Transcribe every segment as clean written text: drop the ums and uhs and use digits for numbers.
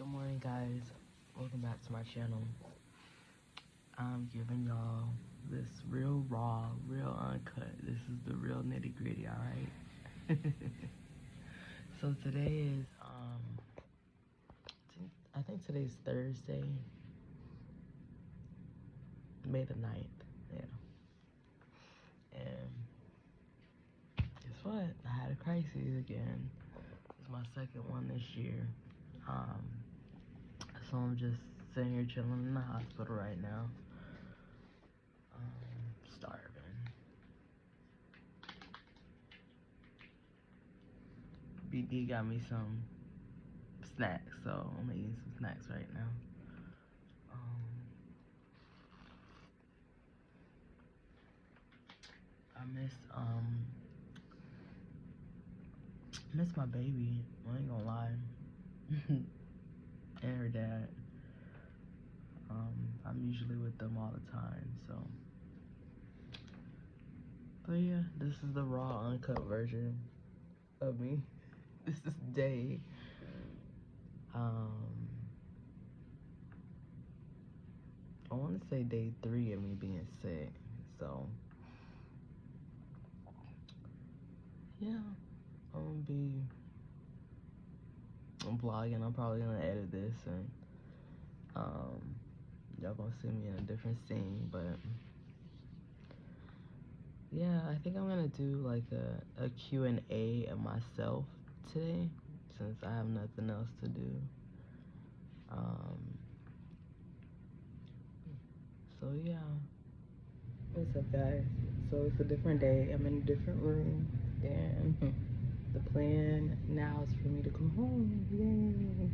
Good morning, guys. Welcome back to my channel. I'm giving y'all this real raw, real uncut. This is the real nitty gritty, alright? So today is, I think today's Thursday, May the 9th, yeah. And guess what? I had a crisis again. It's my second one this year. So I'm just sitting here chilling in the hospital right now. Starving. BD got me some snacks, so I'm eating some snacks right now. I miss my baby. I ain't gonna lie. And her dad. I'm usually with them all the time, so. But yeah, this is the raw, uncut version of me. This is day. I want to say day 3 of me being sick, so. Yeah, I'm vlogging. I'm probably gonna edit this and y'all gonna see me in a different scene, but yeah, I think I'm gonna do like a Q&A of myself today since I have nothing else to do. So yeah. What's up, guys? So it's a different day. I'm in a different room, and the plan now is for me to come home. Yay!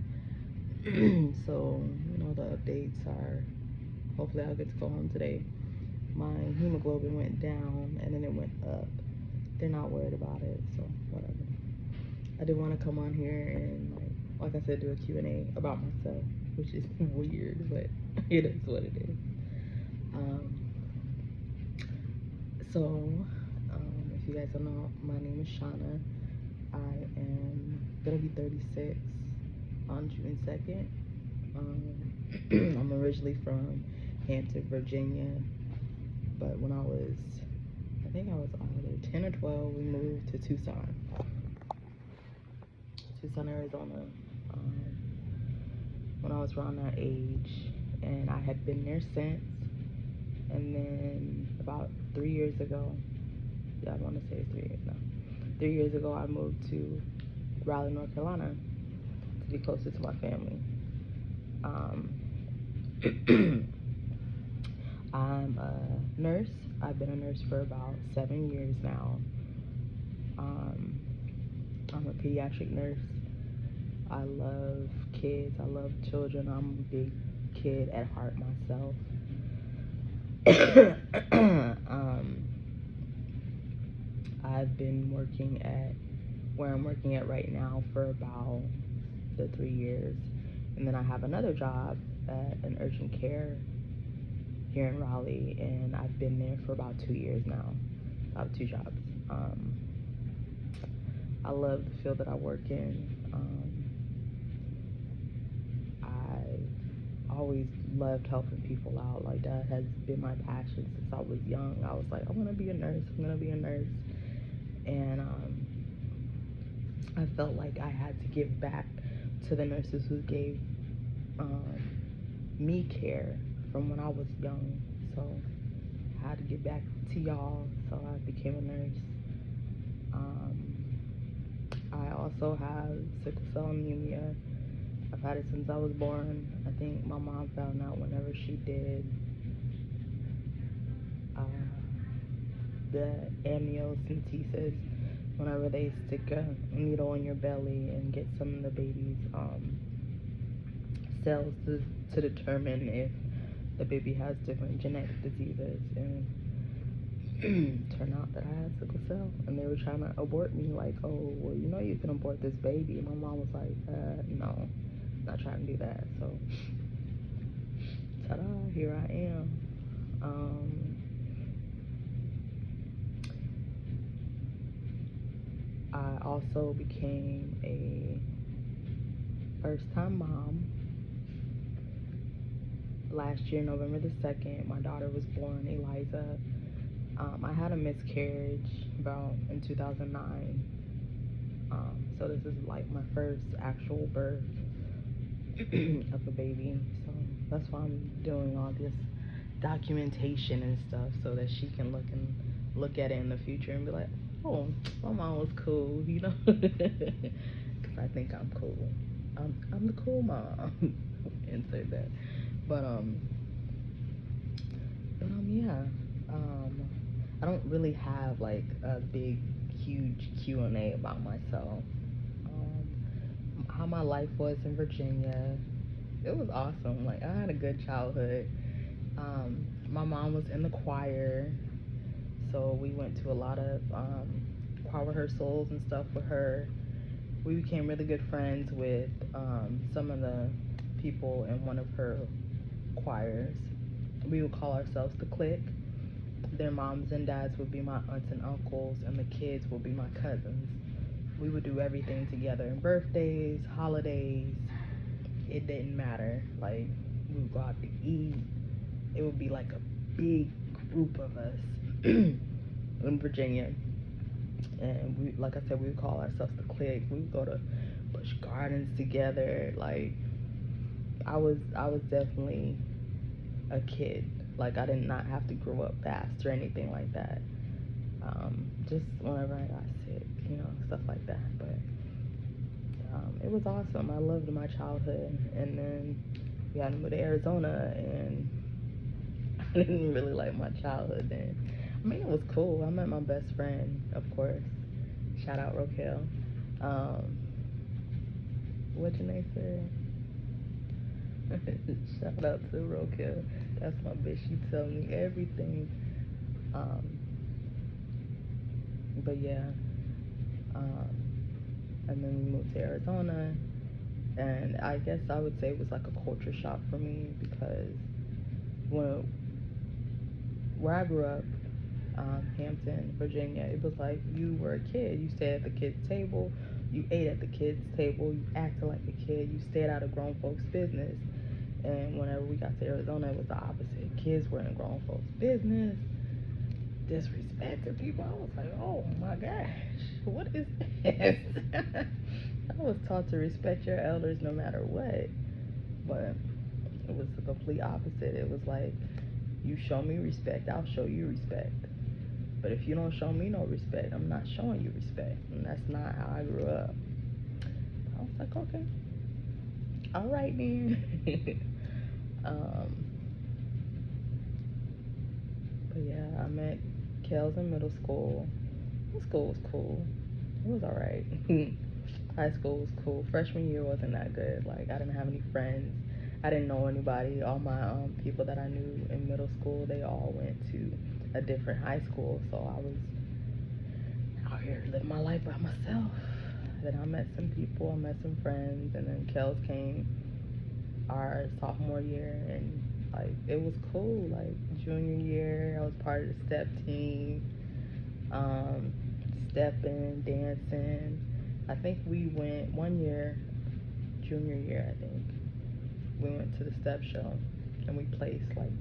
So, you know, the updates are, hopefully I'll get to go home today. My hemoglobin went down, and then it went up. They're not worried about it, so whatever. I did want to come on here and, like I said, do a Q&A about myself, which is weird, but it is what it is. If you guys don't know, my name is Shauna. I am gonna be 36 on June 2nd. I'm originally from Hampton, Virginia, but when I think I was either 10 or 12, we moved to Tucson, Arizona, when I was around that age, and I had been there since. And then about 3 years ago, I want to say it's 3 years now. 3 years ago, I moved to Raleigh, North Carolina to be closer to my family. I'm a nurse. I've been a nurse for about 7 years now. I'm a pediatric nurse. I love kids. I love children. I'm a big kid at heart myself. I've been working at where I'm working at right now for about the 3 years, and then I have another job at an urgent care here in Raleigh, and I've been there for about 2 years now. I have 2 jobs. I love the field that I work in. I've always loved helping people out. Like, that has been my passion since I was young. I was like, I'm gonna be a nurse. And I felt like I had to give back to the nurses who gave me care from when I was young. So I had to give back to y'all, so I became a nurse. I also have sickle cell anemia. I've had it since I was born. I think my mom found out whenever she did the amniocentesis, whenever they stick a needle in your belly and get some of the baby's cells to determine if the baby has different genetic diseases, and turned out that I had sickle cell, and they were trying to abort me, like, oh, well, you know you can abort this baby. And my mom was like, no, not trying to do that. So, ta-da, here I am. I also became a first-time mom. last year, November the 2nd, my daughter was born, Eliza. I had a miscarriage about in 2009. So this is like my first actual birth of a baby. So that's why I'm doing all this documentation and stuff, so that she can look at it in the future and be like, oh, my mom was cool, you know. Because I think I'm cool. I'm the cool mom. And say that. But yeah. I don't really have like a big, huge Q&A about myself. How my life was in Virginia. It was awesome. Like, I had a good childhood. My mom was in the choir, so we went to a lot of choir rehearsals and stuff with her. We became really good friends with some of the people in one of her choirs. We would call ourselves the Clique. Their moms and dads would be my aunts and uncles, and the kids would be my cousins. We would do everything together. Birthdays, holidays, it didn't matter. Like, we would go out to eat. It would be like a big group of us in Virginia. And we, like I said, we would call ourselves the Clique. We would go to Busch Gardens together. Like, I was definitely a kid. Like, I did not have to grow up fast or anything like that. Just whenever I got sick, you know, stuff like that. But it was awesome. I loved my childhood. And then we got to move to Arizona, and I didn't really like my childhood then. I mean, it was cool. I met my best friend, of course. Shout out Roquel. What Janae said? Shout out to Roquel. That's my bitch. She tell me everything. But yeah. And then we moved to Arizona. And I guess I would say it was like a culture shock for me, because where I grew up, Hampton, Virginia, it was like you were a kid. You stayed at the kids' table, you ate at the kids' table, you acted like a kid, you stayed out of grown folks' business. And whenever we got to Arizona, it was the opposite. Kids were in grown folks' business, disrespecting people. I was like, oh my gosh, what is this? I was taught to respect your elders no matter what. But it was the complete opposite. It was like, you show me respect, I'll show you respect. But if you don't show me no respect, I'm not showing you respect. And that's not how I grew up. I was like, okay, all right then. But yeah, I met Kels in middle school. Middle school was cool. It was all right. High school was cool. Freshman year wasn't that good. Like, I didn't have any friends. I didn't know anybody. All my people that I knew in middle school, they all went to a different high school. So I was out here living my life by myself. Then I met some people, I met some friends, and then Kels came our sophomore year, and like, it was cool. Like, junior year, I was part of the step team, stepping, dancing. I think we went one year, junior year, I think, we went to the step show, and we placed like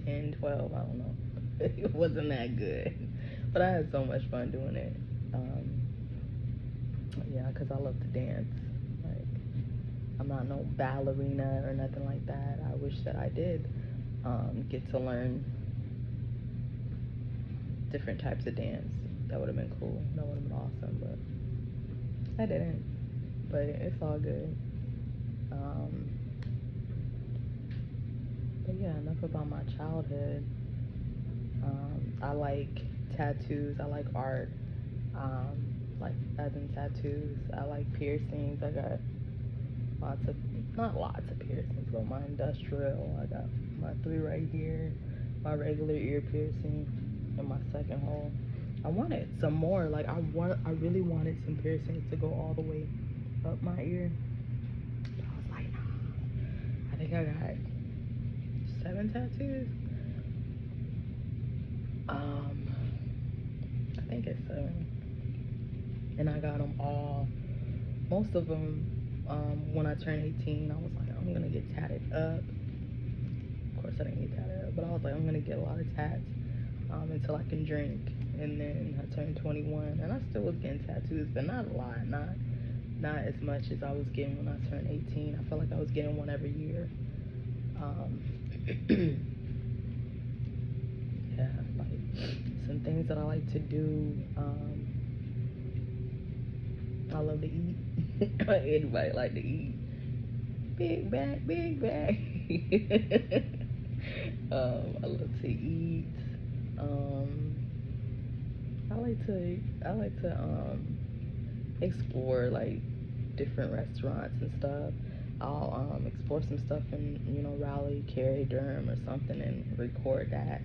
10, 12, I don't know. It wasn't that good, but I had so much fun doing it. Yeah, because I love to dance. Like, I'm not no ballerina or nothing like that. I wish that I did get to learn different types of dance. That would have been cool. That would have been awesome, but I didn't. But it's all good. But yeah, enough about my childhood. I like tattoos. I like art. Like, as in tattoos. I like piercings. I got not lots of piercings, but my industrial. I got my 3 right here, my regular ear piercing, and my second hole. I wanted some more. Like, I really wanted some piercings to go all the way up my ear. But I was like, nah. I think I got 7 tattoos. I think it's 7. And I got them all. Most of them, when I turned 18, I was like, I'm gonna get tatted up. course I didn't get tatted up, but I was like, I'm gonna get a lot of tats until I can drink. And then I turned 21, and I still was getting tattoos, but not a lot, not as much as I was getting when I turned 18. I felt like I was getting one every year. Yeah, like some things that I like to do. I love to eat. Anybody like to eat? Big bag, big bag. I love to eat. I like to explore like different restaurants and stuff. I'll explore some stuff in, you know, Raleigh, Cary, Durham or something and record that.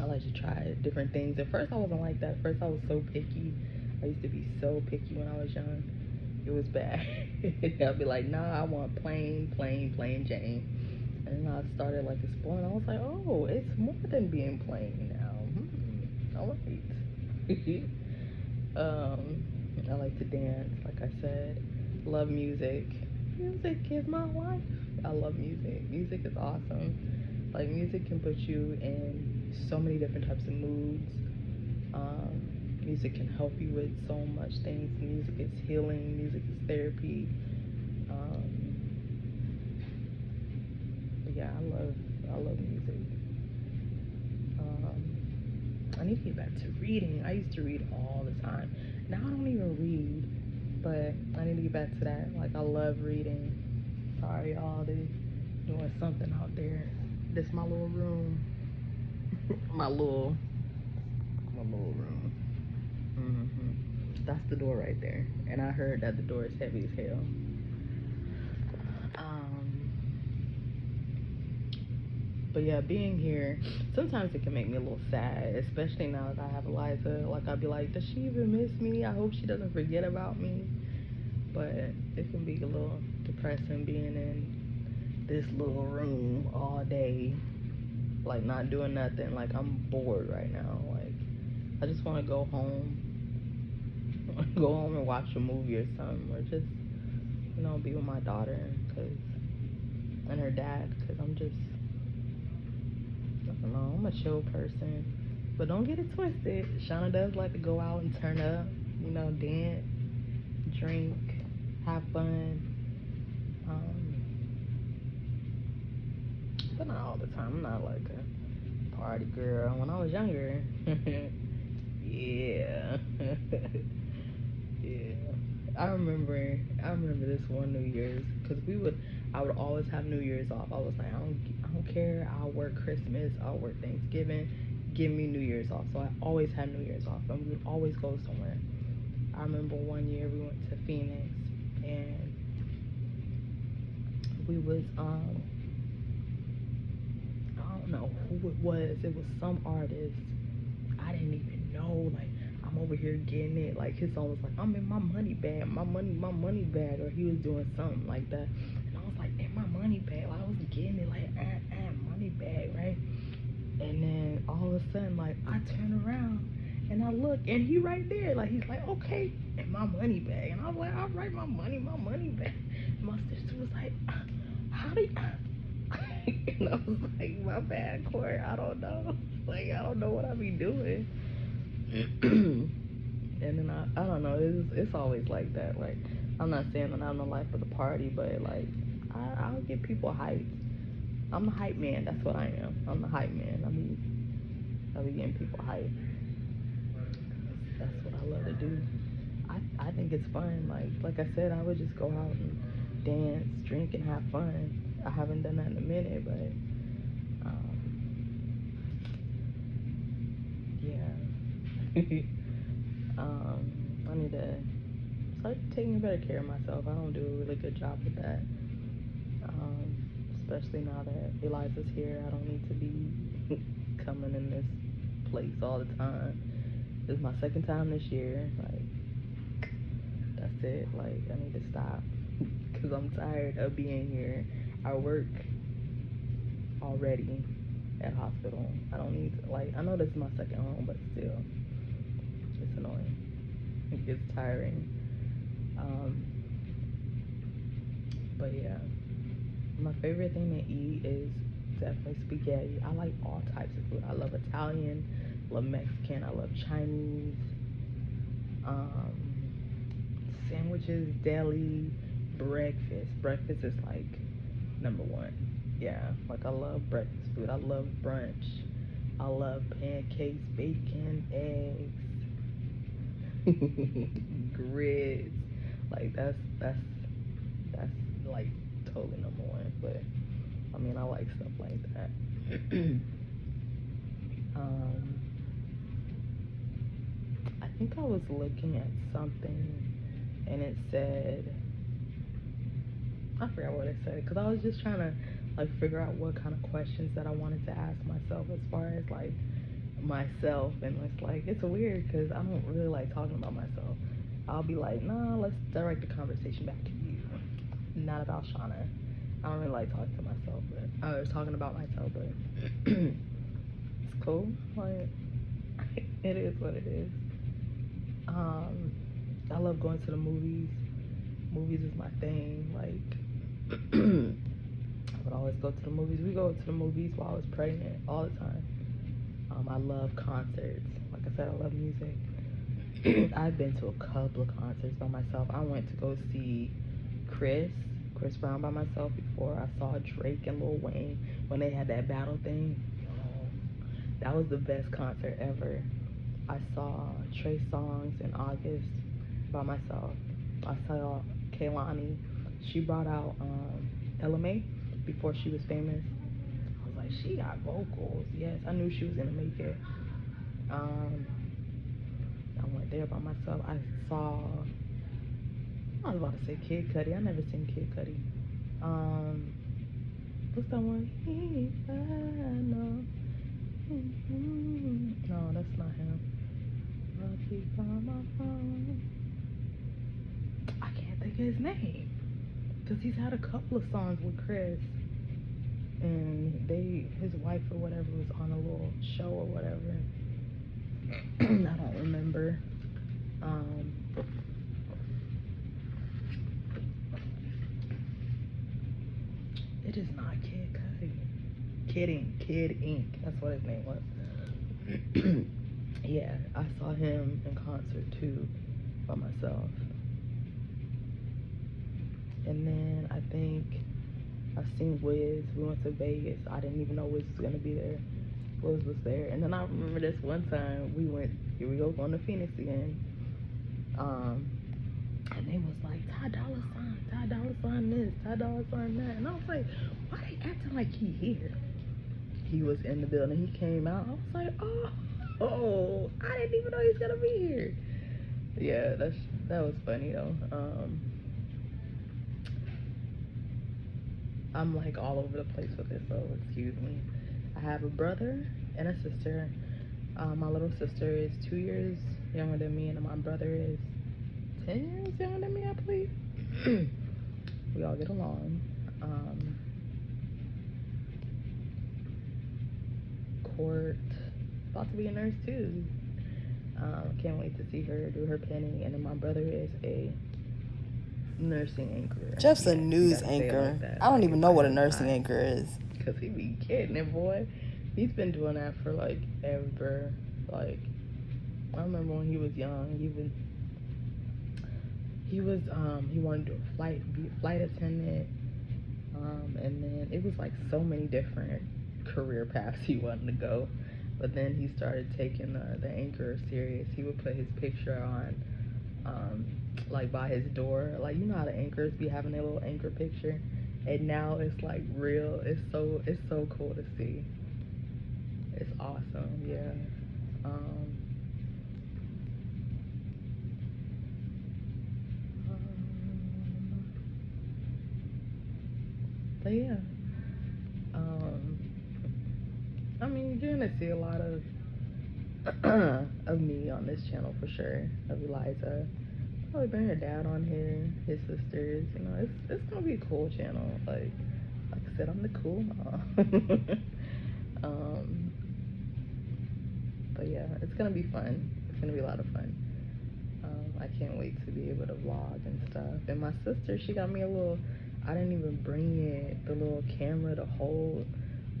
I like to try different things. At first I wasn't like that. At first I was so picky. I used to be so picky when I was young. It was bad. I'd be like, nah, I want plain Jane. And then I started like exploring. I was like, oh, it's more than being plain now. All right. I like to dance, like I said. Love music. Music is my life. I love music. Music is awesome. Like, music can put you in so many different types of moods. Music can help you with so much things. Music is healing. Music is therapy. But yeah, I love music. I need to get back to reading. I used to read all the time. Now I don't even read, but I need to get back to that. Like, I love reading. Sorry, y'all, they doing something out there. This is my little room. my little room. That's the door right there. And I heard that the door is heavy as hell. But yeah, being here, sometimes it can make me a little sad, especially now that I have Eliza. Like, I'll be like, does she even miss me? I hope she doesn't forget about me. But it can be a little depressing being in this little room all day, like not doing nothing. Like, I'm bored right now. Like, I just want to go home. Go home and watch a movie or something, or just, you know, be with my daughter and her dad, because I'm just, I don't know, I'm a chill person. But don't get it twisted. Shauna does like to go out and turn up, you know, dance, drink, have fun. But not all the time. I'm not like a party girl. When I was younger, yeah. Yeah. I remember this one New Year's, because I would always have New Year's off. I was like, I don't care. I'll work Christmas, I'll work Thanksgiving. Give me New Year's off. So I always had New Year's off, and we would always go somewhere. I remember one year we went to Phoenix, and we was I don't know who it was. It was some artist. I didn't even know. Like, I'm over here getting it. Like, his song was like, I'm in my money bag, my money bag, or he was doing something like that. And I was like, in my money bag. Like, I was getting it, like, money bag, right? And then all of a sudden, like, I turn around and I look, and he right there. Like, he's like, okay, in my money bag. And I was like, all right, my money bag. And my sister was like, how do you? And I was like, my bad, Corey, I don't know. Like, I don't know what I be doing. And then I don't know, it's always like that. Like, I'm not saying that I'm the life of the party, but like, I'll get people hyped. I'm the hype man. That's what I am. I'm the hype man. I'll be getting people hyped. That's what I love to do. I think it's fun. Like I said, I would just go out and dance, drink, and have fun. I haven't done that in a minute, but yeah. I need to start taking better care of myself. I don't do a really good job with that. Especially now that Eliza's here, I don't need to be coming in this place all the time. This is my second time this year. Like, that's it. Like, I need to stop because I'm tired of being here. I work already at hospital. I don't need to, like, I know this is my second home, but still, it's annoying. It gets tiring. But yeah, My favorite thing to eat is definitely spaghetti. I like all types of food. I love Italian, love Mexican, I love Chinese, um, sandwiches, deli, breakfast. Breakfast is like number one. Yeah, like I love breakfast food. I love brunch. I love pancakes, bacon, eggs, grits. Like that's like totally number one. But I mean, I like stuff like that. um, I think I was looking at something and it said, I forgot what it said, because I was just trying to like figure out what kind of questions that I wanted to ask myself as far as like myself. And it's like, it's weird because I don't really like talking about myself. I'll be like, nah, let's direct the conversation back to you, not about Shauna. I don't really like talking to myself, but I was talking about myself, but it's cool. Like, it is what it is. I love going to the movies. Movies is my thing. Like, I would always go to the movies. We go to the movies while I was pregnant all the time. I love concerts. Like I said, I love music. I've been to a couple of concerts by myself. I went to go see Chris Brown by myself before I saw Drake and Lil Wayne when they had that battle thing. Oh, that was the best concert ever. I saw Trey Songz in August by myself. I saw Kehlani. She brought out LMA before she was famous. I was like, she got vocals. Yes, I knew she was gonna make it. I went there by myself. I was about to say Kid Cudi. I never seen Kid Cudi. What's that one? No, that's not him. I can't think of his name. Because he's had a couple of songs with Chris. And his wife or whatever was on a little show or whatever. I don't remember. It is not Kid Cudi. Kid Ink. That's what his name was. Yeah, I saw him in concert too by myself. And then I think I've seen Wiz. We went to Vegas. I didn't even know Wiz was gonna be there. Wiz was there. And then I remember this one time here we go, going to Phoenix again. And they was like, Ty Dolla Sign this, Ty Dolla Sign that. And I was like, why they acting like he here? He was in the building. He came out. I was like, oh, I didn't even know he's gonna be here. Yeah, that was funny though. I'm like all over the place with it, so excuse me. I have a brother and a sister. My little sister is 2 years younger than me, and my brother is 10 years younger than me, I believe. We all get along. Court about to be a nurse too. Can't wait to see her do her penning. And then my brother is a nursing anchor. Jeff's a news anchor. Like I don't even know what a nursing anchor is. Because he be kidding it, boy. He's been doing that for like ever. Like, I remember when he was young, he wanted to do be a flight attendant. And then it was like so many different career paths he wanted to go. But then he started taking the anchor serious. He would put his picture on, like by his door. Like, you know how the anchors be having their little anchor picture? And now it's like real. It's so cool to see. It's awesome, yeah. But yeah. I mean, you're gonna see a lot of me on this channel for sure. Of Eliza. Probably bring her dad on here, his sisters. You know, it's gonna be a cool channel. Like I said, I'm the cool mom. But yeah, it's gonna be fun. It's gonna be a lot of fun. I can't wait to be able to vlog and stuff. And my sister, she got me a little I didn't even bring it, the little camera to hold,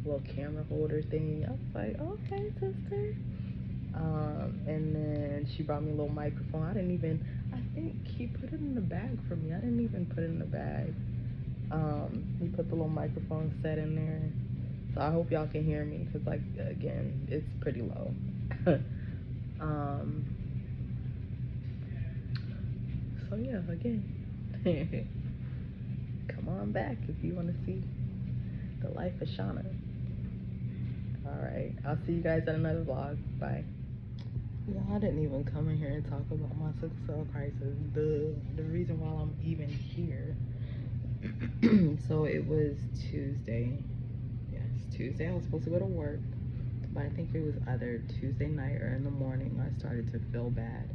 little camera holder thing. I was like, okay, sister. And then she brought me a little microphone. I think he put it in the bag for me. I didn't even put it in the bag. He put the little microphone set in there. So I hope y'all can hear me, because, like, again, it's pretty low. So yeah, again, come on back if you want to see the life of Shauna. Alright, I'll see you guys in another vlog. Bye. Yeah, I didn't even come in here and talk about my sickle cell crisis. The reason why I'm even here. So it was Tuesday. Yes, Tuesday I was supposed to go to work, but I think it was either Tuesday night or in the morning I started to feel bad.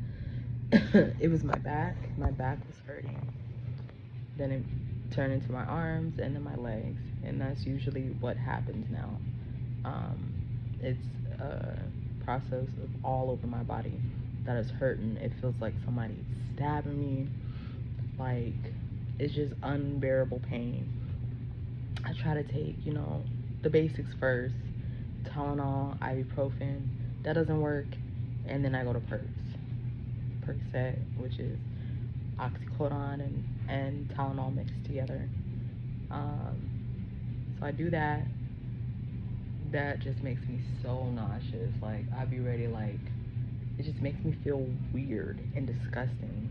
It was my back. My back was hurting. Then it turned into my arms and then my legs, and that's usually what happens now. It's a process of all over my body that is hurting. It feels like somebody's stabbing me. Like, it's just unbearable pain. I try to take, the basics first. Tylenol, ibuprofen. That doesn't work. And then I go to Percocet, which is oxycodone and Tylenol mixed together. So I do that. That just makes me so nauseous. Like, I'd be ready, like, it just makes me feel weird and disgusting.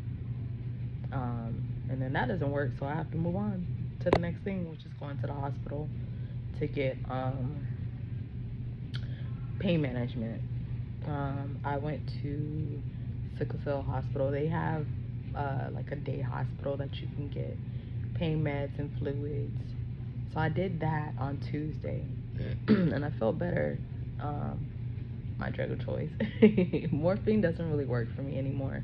And then that doesn't work, so I have to move on to the next thing, which is going to the hospital to get pain management. I went to Sickle Cell Hospital. They have like a day hospital that you can get pain meds and fluids. So I did that on Tuesday, and I felt better. My drug of choice. Morphine doesn't really work for me anymore,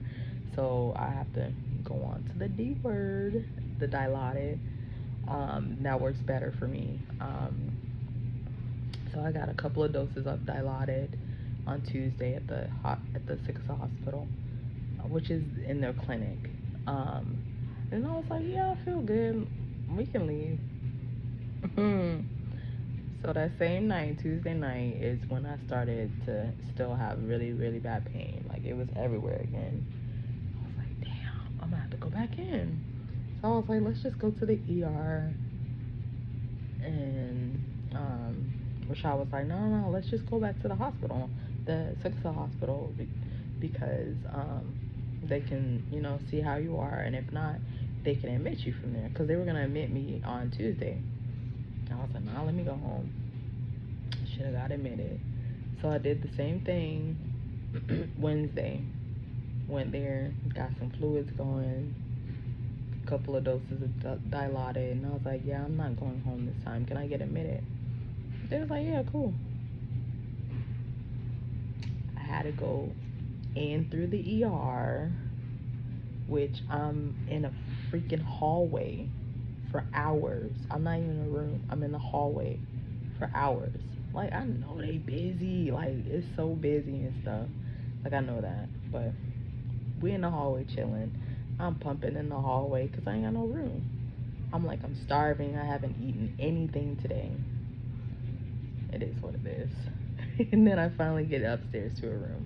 so I have to go on to the D word, the Dilaudid. That works better for me. So I got a couple of doses of Dilaudid on Tuesday at the Sickle Cell Hospital, which is in their clinic. And I was like, yeah, I feel good. We can leave. So that same night, Tuesday night, is when I started to still have really, really bad pain. Like, it was everywhere again. I was like, damn, I'm gonna have to go back in. So I was like, let's just go to the ER. And Rashad was like, no, let's just go back to the hospital, the Sickle Cell Hospital, because they can, see how you are, and if not, they can admit you from there, because they were gonna admit me on Tuesday. I was like, nah, let me go home. Should have got admitted. So I did the same thing Wednesday. Went there, got some fluids going, a couple of doses of Dilaudid, and I was like, yeah, I'm not going home this time. Can I get admitted? They was like, yeah, cool. I had to go in through the ER, which I'm in a freaking hallway for hours. I'm not even in a room. I'm in the hallway for hours. Like, I know they busy. Like, it's so busy and stuff. Like, I know that. But we in the hallway chilling. I'm pumping in the hallway because I ain't got no room. I'm like, I'm starving. I haven't eaten anything today. It is what it is. And then I finally get upstairs to a room.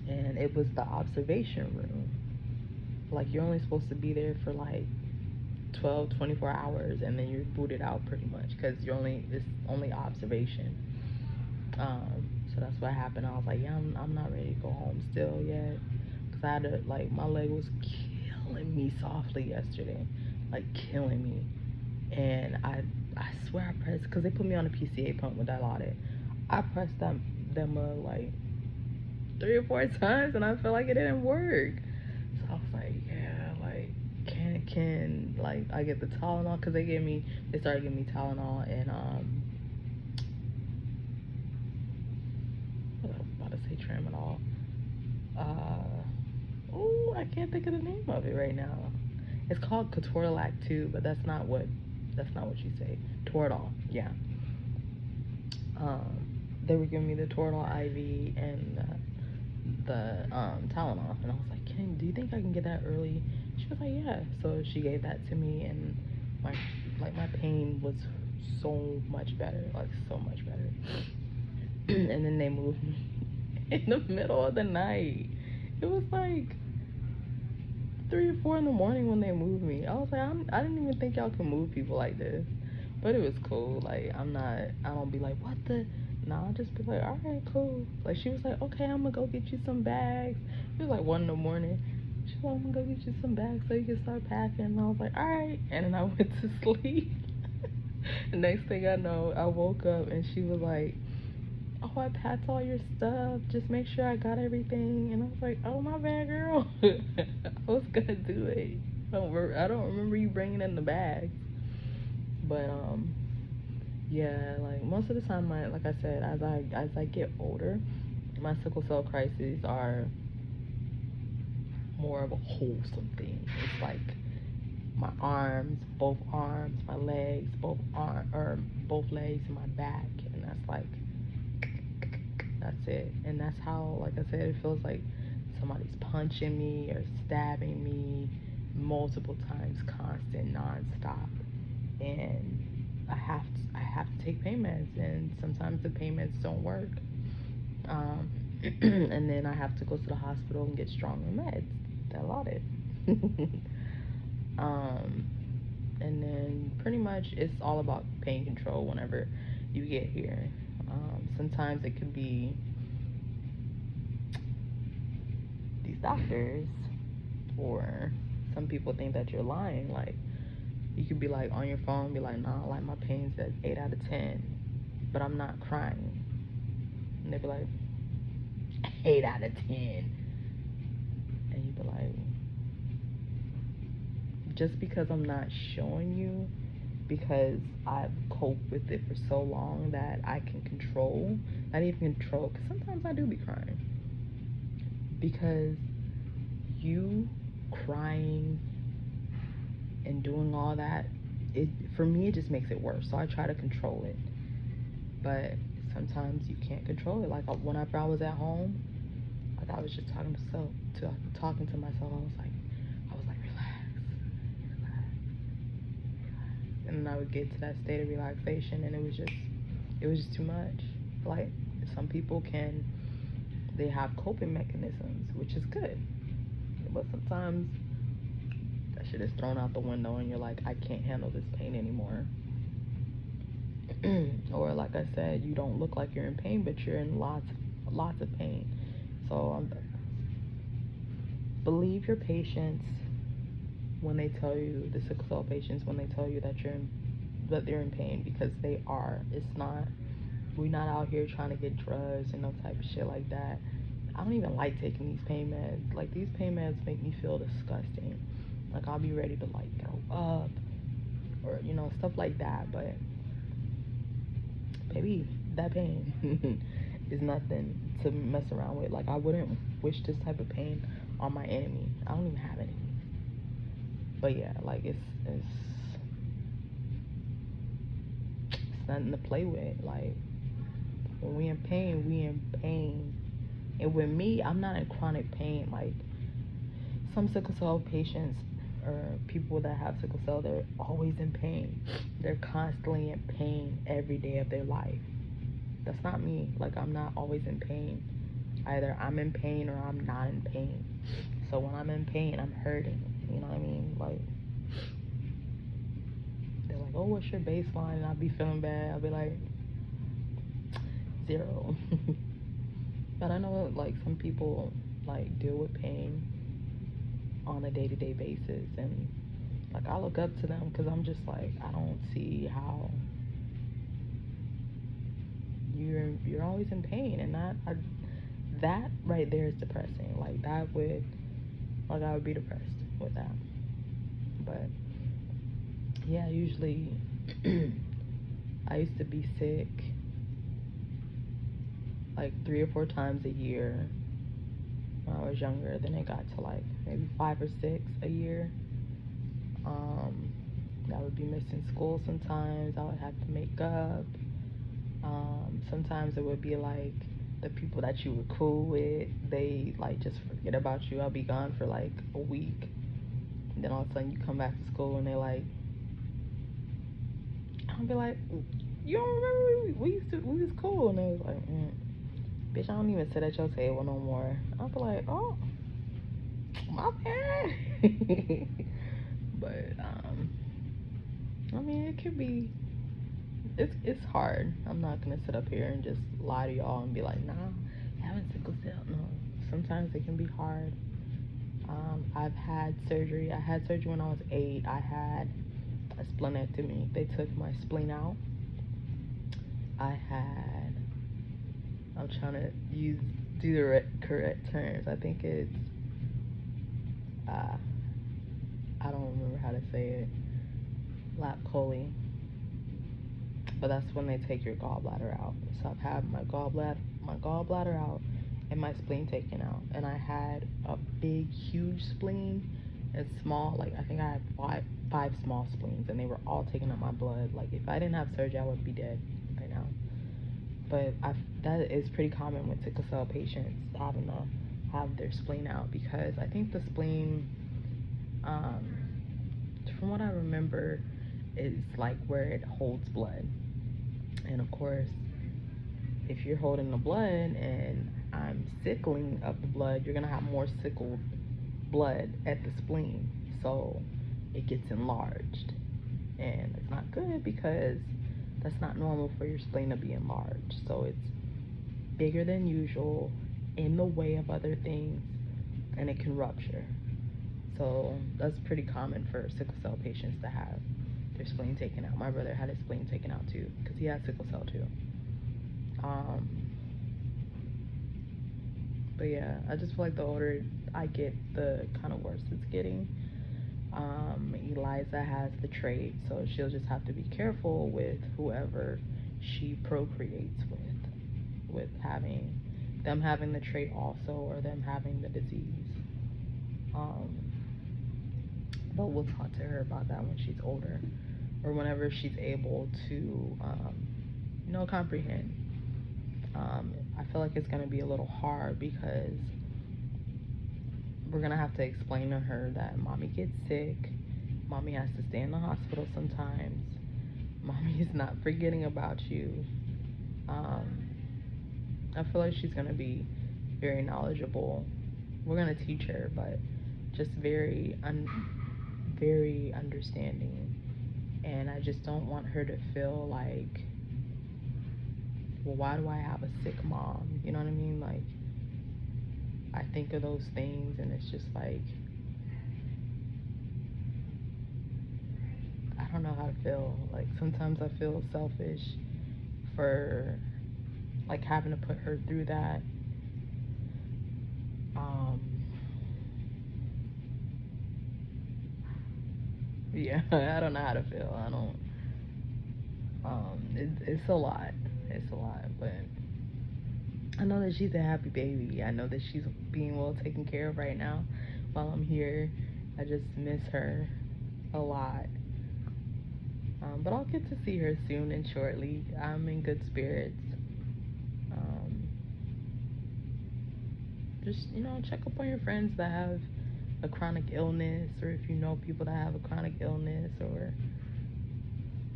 And it was the observation room. Like, you're only supposed to be there for like 24 hours, and then you're booted out pretty much, because it's only observation. So that's what happened. I was like, yeah, I'm not ready to go home still yet, because I had to, like, my leg was killing me softly yesterday, like killing me. And I swear I pressed, because they put me on a PCA pump with Dilaudid. I pressed them like 3 or 4 times, and I felt like it didn't work. So I was like, yeah, like, can like I get the Tylenol, because they started giving me Tylenol and what was I about to say, Tramadol. Oh, I can't think of the name of it right now. It's called Ketorolac too, but that's not what you say. Toradol, yeah. They were giving me the Toradol IV and the Tylenol, and I was like, do you think I can get that early? She was like, yeah. So she gave that to me, and my pain was so much better, like so much better. And then they moved me in the middle of the night. It was like 3 or 4 in the morning when they moved me. I was like, I didn't even think y'all could move people like this. But it was cool. Like, I don't be like, what the? Nah, I'll just be like, all right, cool. Like, she was like, okay, I'm gonna go get you some bags. It was like 1 in the morning. She was like, I'm gonna go get you some bags so you can start packing. And I was like, all right. And then I went to sleep. The next thing I know, I woke up and she was like, oh, I packed all your stuff. Just make sure I got everything. And I was like, oh, my bad, girl. I was gonna do it. I don't remember you bringing in the bags. But yeah, like most of the time, like I said, as I get older, my sickle cell crises are more of a wholesome thing. It's like my both arms, my legs, both legs, and my back, and that's like, that's it. And that's how, like I said, it feels like somebody's punching me or stabbing me multiple times, constant, nonstop. And I have to take pain meds, and sometimes the pain meds don't work. And then I have to go to the hospital and get stronger meds. Dilaudid. And then pretty much it's all about pain control whenever you get here. Sometimes it could be these doctors, or some people think that you're lying. Like, you could be like on your phone, be like, nah, like my pain says 8 out of 10, but I'm not crying. And they be like, 8 out of 10. And you be like, just because I'm not showing you, because I've coped with it for so long that I can control, not even control, because sometimes I do be crying. Because you crying and doing all that, for me, it just makes it worse. So I try to control it. But sometimes you can't control it. Like, whenever I was at home, like, I was just talking to myself. I was like, relax. And then I would get to that state of relaxation, and it was just too much. Like, some people they have coping mechanisms, which is good. But sometimes that shit is thrown out the window, and you're like, I can't handle this pain anymore. Or, like I said, you don't look like you're in pain, but you're in lots of pain. So believe your patients when they tell you, the sickle cell patients, when they tell you that they're in pain, because they are. We're not out here trying to get drugs and no type of shit like that. I don't even like taking these pain meds. Like, these pain meds make me feel disgusting. Like, I'll be ready to, like, throw up or, stuff like that. But baby, that pain is nothing to mess around with. Like, I wouldn't wish this type of pain on my enemy. I don't even have enemies. But yeah, like, it's nothing to play with. Like, when we in pain, we in pain. And with me, I'm not in chronic pain. Like, some sickle cell patients, or people that have sickle cell, they're always in pain. They're constantly in pain every day of their life. That's not me. Like, I'm not always in pain. Either I'm in pain or I'm not in pain. So when I'm in pain, I'm hurting. You know what I mean? Like, they're like, oh, what's your baseline? And I'll be feeling bad. I'll be like, 0. But I know, like, some people, like, deal with pain on a day-to-day basis, and, like, I look up to them, because I'm just like, I don't see how you're always in pain. And that right there is depressing. Like, I would be depressed with that. But yeah, usually I used to be sick like 3 or 4 times a year when I was younger. Then it got to like maybe 5 or 6 a year. I would be missing school sometimes. I would have to make up. Sometimes it would be like the people that you were cool with, they like just forget about you. I'll be gone for like a week, And then all of a sudden you come back to school and they're like, I'll be like, you don't remember we was cool? And they was like, bitch, I don't even sit at your table no more. I'll be like, oh, my bad. But I mean, it could be, it's hard. I'm not gonna sit up here and just lie to y'all and be like, nah, having sickle cell. No, sometimes it can be hard. I've had surgery. I had surgery when I was 8. I had a splenectomy. They took my spleen out. I'm trying to do the correct terms. I think it's, I don't remember how to say it, lap chole. But that's when they take your gallbladder out. So I've had my gallbladder out and my spleen taken out. And I had a big, huge spleen and small, like I think I had five small spleens, and they were all taking up my blood. Like if I didn't have surgery, I would be dead right now. But that is pretty common with sickle cell patients, having to have their spleen out, because I think the spleen, from what I remember, is like where it holds blood. And of course, if you're holding the blood and I'm sickling up the blood, you're gonna have more sickled blood at the spleen, so it gets enlarged, and it's not good because that's not normal for your spleen to be enlarged. So it's bigger than usual, in the way of other things, and it can rupture. So that's pretty common for sickle cell patients to have their spleen taken out. My brother had his spleen taken out too, because he had sickle cell too. But yeah, I just feel like the older I get, the kind of worse it's getting. Eliza has the trait, so she'll just have to be careful with whoever she procreates with having the trait also, or them having the disease. But we'll talk to her about that when she's older, or whenever she's able to, comprehend. I feel like it's going to be a little hard because we're going to have to explain to her that mommy gets sick, mommy has to stay in the hospital sometimes, mommy is not forgetting about you. I feel like she's going to be very knowledgeable. We're going to teach her, but just very understanding. And I just don't want her to feel like, well, why do I have a sick mom? You know what I mean? Like, I think of those things and it's just like, I don't know how to feel. Like, sometimes I feel selfish for like having to put her through that. Yeah, I don't know how to feel. It's a lot. It's a lot, but I know that she's a happy baby. I know that she's being well taken care of right now while I'm here. I just miss her a lot. But I'll get to see her soon and shortly. I'm in good spirits. Just, check up on your friends that have a chronic illness, or if you know people that have a chronic illness, or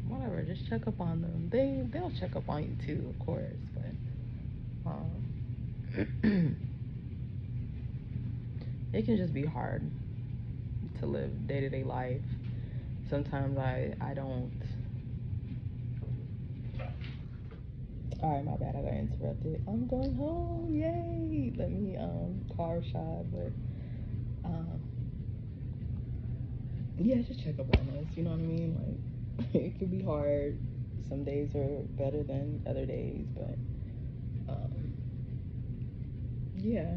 whatever, just check up on them. They'll check up on you too, of course, but it can just be hard to live day-to-day life. Sometimes I don't. Alright, my bad, I got interrupted. I'm going home, yay! Let me car shot, but yeah, just check up on us, you know what I mean? Like, it can be hard. Some days are better than other days, but yeah.